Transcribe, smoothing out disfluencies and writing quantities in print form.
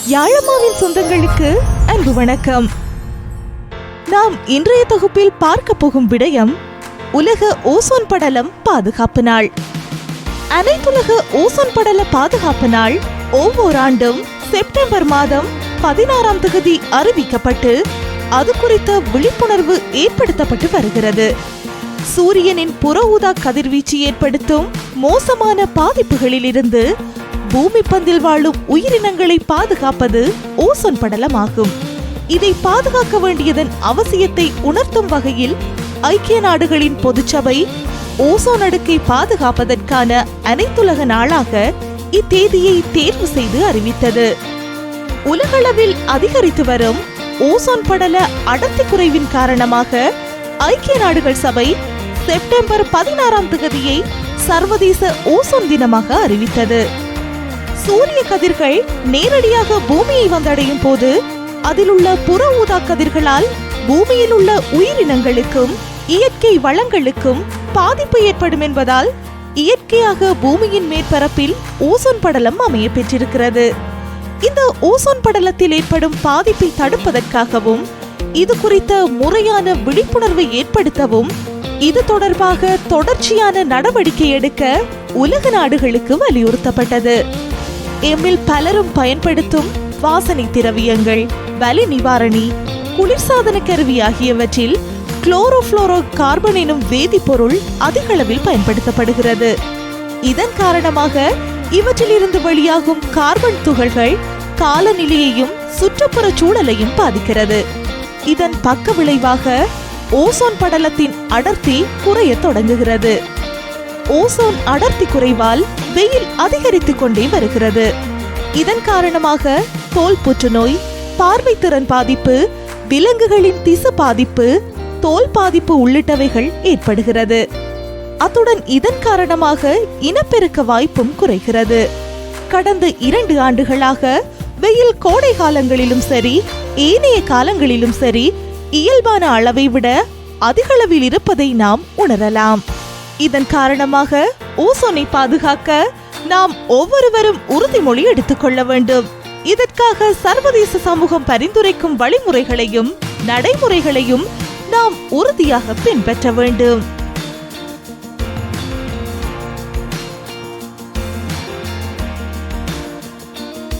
யாழம்மாவின் சொந்தங்களுக்கு அன்பு வணக்கம். நாம் இன்றைய தொகுப்பில் பார்க்க போகும் விடயம் உலக ஓசோன் படலம் பாதுகாப்பு நாள். அனைத்துலக ஓசோன் படல பாதுகாப்பு நாள் ஒவ்வொரு ஆண்டும் செப்டம்பர் மாதம் 16ஆம் தேதி அறிவிக்கப்பட்டு அது குறித்த விழிப்புணர்வு ஏற்படுத்தப்பட்டு வருகிறது. சூரியனின் புற ஊதா கதிர்வீச்சு ஏற்படுத்தும் மோசமான பாதிப்புகளில் இருந்து பூமி பந்தில் வாழும் உயிரினங்களை பாதுகாப்பது ஓசோன் படலமாகும். இதை பாதுகாக்க வேண்டியதன் அவசியத்தை உணர்த்தும் வகையில் ஐக்கிய நாடுகளின் பொதுச்சபை ஓசோன் அடுக்கை பாதுகாப்பதற்கான அனைத்துலக நாளாக இத்தேதியை தேர்வு செய்து அறிவித்தது. உலகளவில் அதிகரித்து வரும் ஓசோன் படல அடர்த்தி குறைவின் காரணமாக ஐக்கிய நாடுகள் சபை செப்டம்பர் 16ஆம் தேதியை சர்வதேச ஓசோன் தினமாக அறிவித்தது. சூரிய கதிர்கள் நேரடியாக பூமியை வந்தடையும் போது அதில் உள்ள புற ஊதா கதிர்களால் பூமியில் உள்ள உயிரினங்களுக்கும் இயற்கை வளங்களுக்கும் பாதிப்பு ஏற்படும் என்பதால் இயற்கையாக பூமியின் மேற்பரப்பில் ஓசோன் படலம் அமைய பெற்றிருக்கிறது. இந்த ஓசோன் படலத்தில் ஏற்படும் பாதிப்பை தடுப்பதற்காகவும் இது குறித்த முறையான விழிப்புணர்வை ஏற்படுத்தவும் இது தொடர்பாக தொடர்ச்சியான நடவடிக்கை எடுக்க உலக நாடுகளுக்கு வலியுறுத்தப்பட்டது. எம்மில் பலரும் பயன்படுத்தும் வாசனை திரவியங்கள், வலி நிவாரணி, குளிர்சாதன கருவி ஆகியவற்றில் குளோரோஃப்ளோரோ கார்பன் எனும் வேதிப்பொருள் அதிக அளவில் பயன்படுத்தப்படுகிறது. இதன் காரணமாக இவற்றிலிருந்து வெளியாகும் கார்பன் துகள்கள் காலநிலையையும் சுற்றுப்புற சூழலையும் பாதிக்கிறது. இதன் பக்க விளைவாக ஓசோன் படலத்தின் அடர்த்தி குறைய தொடங்குகிறது. ஓசோன் அடர்த்தி குறைவால் வெயில் அதிகரித்துக் கொண்டே வருகிறது. இதன் காரணமாக தோல் புற்றுநோய், பார்வை திறன் பாதிப்பு, விலங்குகளின் திசு பாதிப்பு, தோல் பாதிப்பு உள்ளிட்டவைகள் ஏற்படுகிறது. அத்துடன் இதன் காரணமாக இனப்பெருக்க வாய்ப்பும் குறைகிறது. கடந்த 2 ஆண்டுகளாக வெயில் கோடை காலங்களிலும் சரி ஏனைய காலங்களிலும் சரி இயல்பான அளவை விட அதிக அளவில் இருப்பதை நாம் உணரலாம். இதன் காரணமாக ஓசோனை பாதுகாக்க நாம் ஒவ்வொருவரும் உறுதிமொழி எடுத்துக்கொள்ள வேண்டும். இதற்காக சர்வதேச சமூகம் பரிந்துரைக்கும் வழிமுறைகளையும் நடைமுறைகளையும் நாம் உறுதியாக பின்பற்ற வேண்டும்.